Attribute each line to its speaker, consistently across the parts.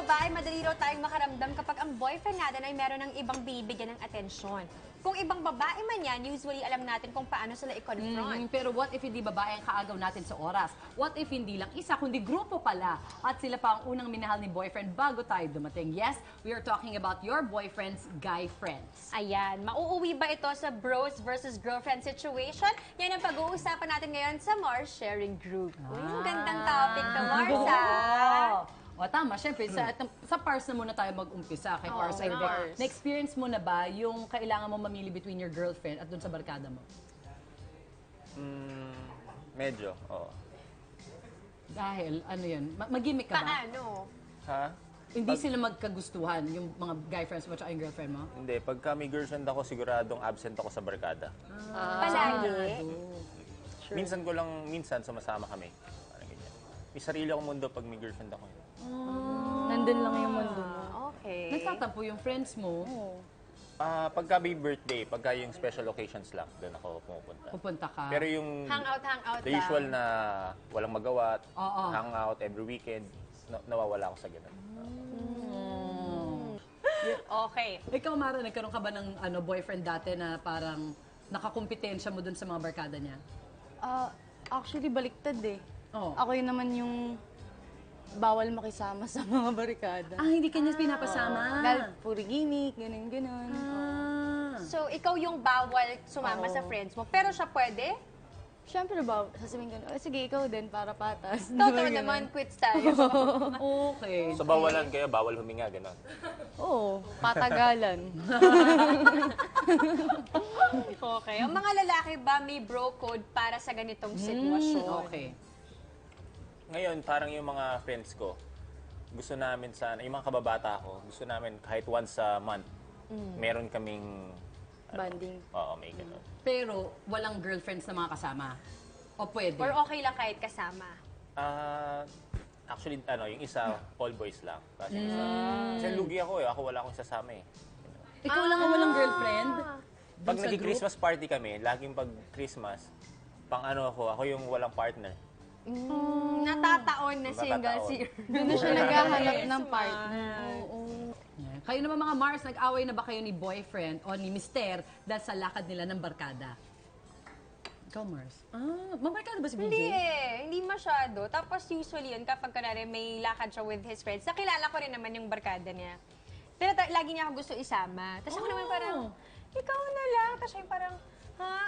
Speaker 1: babae, madali raw tayong makaramdam kapag ang boyfriend natin ay meron ng ibang binibigyan ng atensyon. Kung ibang babae man yan, usually alam natin kung paano sila i-confront.
Speaker 2: Pero what if hindi babae ang kaagaw natin sa oras? What if hindi lang isa, kundi grupo pala? At sila pa ang unang minahal ni boyfriend bago tayo dumating. Yes, we are talking about your boyfriend's guy friends.
Speaker 1: Ayan, mauuwi ba ito sa bros versus girlfriend situation? Yan ang pag-uusapan natin ngayon sa Mars Sharing Group. Uy, gandang topic to, Mars,
Speaker 2: O tama, syempre, sa Pars na muna tayo mag-umpisa kay Pars. Na-experience mo na ba yung kailangan mo mamili between your girlfriend at dun sa barkada mo?
Speaker 3: Medyo, oo.
Speaker 2: Dahil, ano yun, mag-gimmick ka ba?
Speaker 1: Paano?
Speaker 3: Ha?
Speaker 2: Hindi sila magkagustuhan, yung mga guy friends mo at yung girlfriend mo?
Speaker 3: Hindi, pagka may girlfriend ako, siguradong absent ako sa barkada.
Speaker 1: Palagi?
Speaker 3: Minsan sumasama kami. Parang ganyan. May sarili akong mundo pag may girlfriend ako.
Speaker 4: Nandun lang yung mundo mo.
Speaker 1: Okay.
Speaker 2: Nagtatampo yung friends mo,
Speaker 3: Pagka may birthday, pagka yung special occasions lang, doon ako pumupunta.
Speaker 2: pupunta ka.
Speaker 3: Pero yung
Speaker 1: Hangout
Speaker 3: the
Speaker 1: lang.
Speaker 3: usual na walang magawa,
Speaker 2: Oo.
Speaker 3: hangout every weekend, nawawala ako sa ganun.
Speaker 1: Okay.
Speaker 2: Ikaw, Mara, nagkaroon ka ba ng boyfriend dati na parang nakakumpetensya mo dun sa mga barkada niya?
Speaker 4: Actually, baliktad eh.
Speaker 2: Oo.
Speaker 4: Ako yun naman yung bawal makisama sa mga barikada.
Speaker 2: Hindi ka niya pinapasama.
Speaker 4: Dahil puri gimmick, ganun.
Speaker 1: So, ikaw yung bawal sumama sa friends mo, pero siya pwede?
Speaker 4: Siyempre ba, sasabihin ko, sige, ikaw din para patas.
Speaker 1: Totoo naman, quits tayo.
Speaker 2: Okay.
Speaker 3: So bawalan kayo, bawal huminga, gano'n.
Speaker 4: Oo, patagalan.
Speaker 1: Okay. Ang mga lalaki ba may bro code para sa ganitong sitwasyon?
Speaker 2: Okay.
Speaker 3: Ngayon, parang yung mga friends ko, gusto namin sana, yung mga kababata ko, gusto namin kahit once a month, meron kaming
Speaker 4: Banding.
Speaker 3: Oo, may gano'n.
Speaker 2: Pero walang girlfriends na mga kasama? O pwede?
Speaker 1: Or okay lang kahit kasama?
Speaker 3: Actually, yung isa, all boys lang. Kasi isa, kasi lugi ako eh. Ako wala akong sasama eh.
Speaker 2: Ikaw lang ang walang girlfriend?
Speaker 3: Pag
Speaker 2: Dun sa
Speaker 3: nag-Christmas party kami, laging pag Christmas, ako yung walang partner.
Speaker 1: Natataon na single
Speaker 3: Natataon.
Speaker 1: si
Speaker 4: Doon na siya naghahanap ng partner.
Speaker 2: Yeah. Kayo naman mga Mars, nag-away na ba kayo ni boyfriend o ni mister dahil sa lakad nila ng barkada? Ikaw, Mars. Mabarkada ba si BJ?
Speaker 1: Hindi hindi masyado. Tapos usually yun, kapag kunwari may lakad siya with his friends, nakilala ko rin naman yung barkada niya. Pero lagi niya ako gusto isama. Tapos ako naman parang, ikaw na lang. Tapos siya yung parang,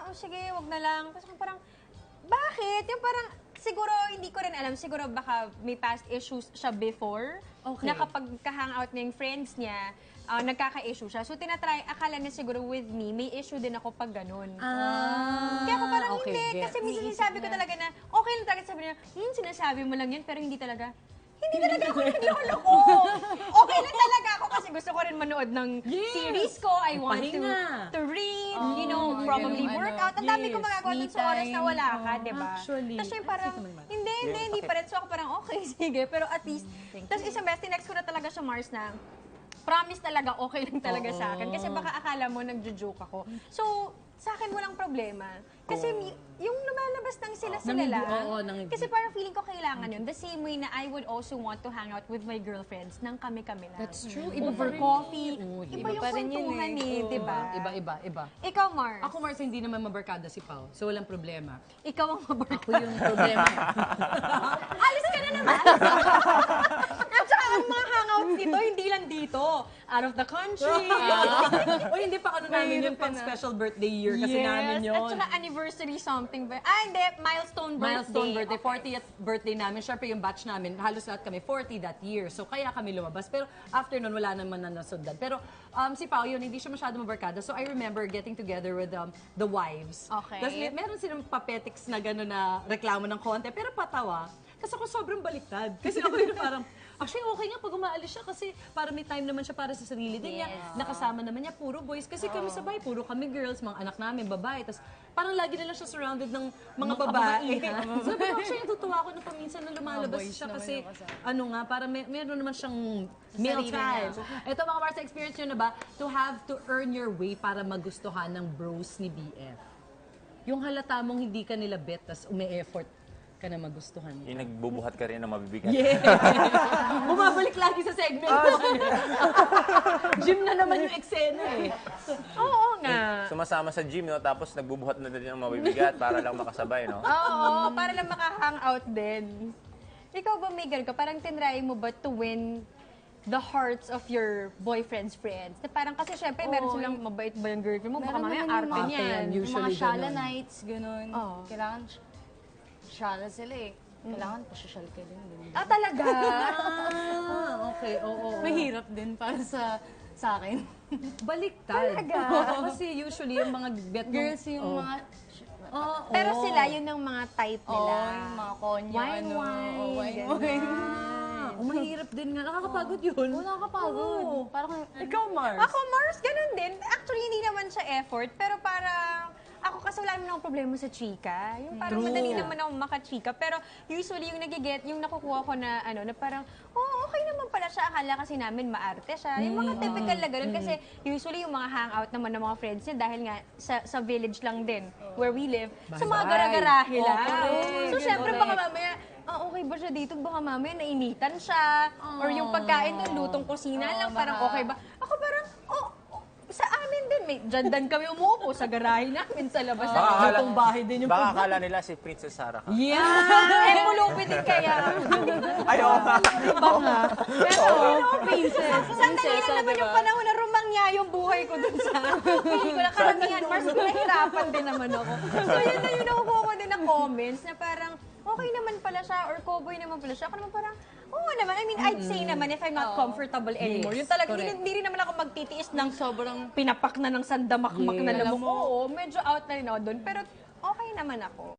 Speaker 1: o sige, wag na lang. Tapos ako parang, bakit? Yung parang, siguro, hindi ko rin alam, siguro baka may past issues siya before.
Speaker 2: Okay.
Speaker 1: Na kapag ka-hangout niya yung friends niya, nagkaka-issue siya. So, akala niya siguro with me, may issue din ako pag ganun. Kaya ako parang
Speaker 2: okay,
Speaker 1: hindi.
Speaker 2: get.
Speaker 1: Kasi minsan sinasabi ko talaga na, okay lang talaga sabi niya, sinasabi mo lang yan, pero hindi talaga ako, hindi ako loko. Okay lang talaga ako kasi gusto ko rin manood ng series ko. I want to read, probably work out. Ang dami ko magagawa dun sa oras na wala ka, di ba?
Speaker 2: Actually.
Speaker 1: Tapos siya yung parang, hindi pa rin. So ako parang, okay, sige. Pero at least, tapos isang beses, tinext ko na talaga siya, Mars, na promise talaga, okay lang talaga sa akin. Kasi baka akala mo nagjo-joke ako. So, sa akin walang problema. Kasi yung lumalabas ng sila-sila lang. Kasi parang feeling ko kailangan yun. The same way na I would also want to hang out with my girlfriends nang kami-kami lang.
Speaker 2: That's true.
Speaker 1: Over coffee.
Speaker 2: Iba
Speaker 1: Iba yung
Speaker 4: pa rin yun
Speaker 1: kwentuhan eh, di ba?
Speaker 2: Iba.
Speaker 1: Ikaw, Mars.
Speaker 2: Ako, Mars, hindi naman mabarkada si Pao. So, walang problema.
Speaker 1: Ikaw ang mabarkada.
Speaker 2: Ako yung problema.
Speaker 1: Alis ka na naman! At saka ang mga hangouts dito, hindi lang dito. Out of the country.
Speaker 2: O hindi pa namin yun pang special birthday year kasi namin yun.
Speaker 1: At saka anniversary something ba? Hindi. Milestone birthday.
Speaker 2: 40th birthday namin. Siyempre yung batch namin, halos lahat kami 40 that year. So kaya kami lumabas. Pero after nun, wala naman na nasundan. Pero si Pao yun, hindi siya masyado mabarkada. So I remember getting together with the wives.
Speaker 1: Okay.
Speaker 2: Tapos meron silang papetics na gano'n na reklamo ng konti. Pero patawa. Kasi ako sobrang baliktad. Kasi ako yun parang, actually, okay nga pag umaalis siya kasi para may time naman siya para sa sarili din niya. Nakasama naman niya, puro boys. Kasi kami sabay, puro kami girls, mga anak namin, babae. Tapos parang lagi na lang siya surrounded ng mga babae. Sabi ko, actually, natutuwa ako nung paminsan na lumalabas siya kasi, para meron naman siyang meal time. Ito mga Mars, experience nyo na ba to have to earn your way para magustuhan ng bros ni BF? Yung halata mong hindi ka nila bet, tas umi-effort ka na magustuhan mo.
Speaker 3: Yung nagbubuhat ka rin ng mabibigat.
Speaker 2: Yeah! Bumabalik lagi sa segment. Gym na naman yung eksena eh.
Speaker 1: Oo nga.
Speaker 3: Sumasama sa gym, no? Tapos nagbubuhat na din ng mabibigat para lang makasabay, no?
Speaker 1: Oo, para lang maka-hangout din. Ikaw ba, Megan, ka parang tinry mo ba to win the hearts of your boyfriend's friends? Na parang kasi syempre meron silang mabait ba yung girlfriend mo? Baka
Speaker 4: Meron
Speaker 1: mamaya
Speaker 4: naman yung
Speaker 1: arte
Speaker 2: mga-
Speaker 1: niyan.
Speaker 2: yan,
Speaker 4: Yung mga
Speaker 2: usually
Speaker 4: shala
Speaker 2: ganun.
Speaker 4: nights, ganun.
Speaker 1: Oo.
Speaker 4: Kailangan shala sila eh. Kailangan pasosyal ka din. Ganun.
Speaker 1: Ah, talaga?
Speaker 2: Okay, oo.
Speaker 4: Mahirap din para sa akin.
Speaker 2: Baliktad.
Speaker 1: Talaga?
Speaker 2: Kasi usually yung mga get
Speaker 4: Girls yung mga...
Speaker 1: Pero sila, yun ang mga type nila.
Speaker 4: yung mga konyo,
Speaker 1: Wine, wine, ganun.
Speaker 2: Mahirap din nga. Nakakapagod yun.
Speaker 4: Oo, nakakapagod.
Speaker 2: Oo.
Speaker 4: Parang,
Speaker 2: Ikaw, Mars.
Speaker 1: Ako, Mars, ganun din. Actually, hindi naman siya effort, pero parang ako kasi wala naman akong problema sa chika. Yung parang madali naman ako makachika. Pero usually yung nagiget, yung nakukuha ko na ano, na parang, okay naman pala siya. Akala kasi namin maarte siya. Yung mga typical na ganun. Kasi usually yung mga hangout naman ng mga friends niya dahil nga sa village lang din where we live. Sa mga gara-garahe lang. So syempre baka mamaya, okay ba siya dito? Baka mamaya nainitan siya. Or yung pagkain doon, lutong kusina lang. Parang okay ba? Ako parang, sa amin din, dyan kami umuupo sa garahe namin sa labas.
Speaker 2: Lutong bahay din yung
Speaker 3: Baka akala nila si Princess Sarah ka.
Speaker 2: Yeah!
Speaker 1: Mulupit din kaya.
Speaker 3: Ayaw ka.
Speaker 1: Pero, princess. Sandali lang naman yung panahon na rumangya yung buhay ko dun sa pelikula. Karamihan, Mars, nahirapan din naman ako. So, yun na yun, nakukuha ko din ng comments na parang, okay naman pala siya or cowboy naman pala siya. Ako naman parang, oo naman. I mean, I'd say naman if I'm not comfortable anymore.
Speaker 2: Yes,
Speaker 1: Yung talaga,
Speaker 2: correct.
Speaker 1: hindi rin naman ako magtitiis ng
Speaker 4: sobrang...
Speaker 1: pinapak na ng sandamakmak na
Speaker 2: Yes.
Speaker 1: lamok. Oo, medyo out na rin ako dun. Pero okay naman ako.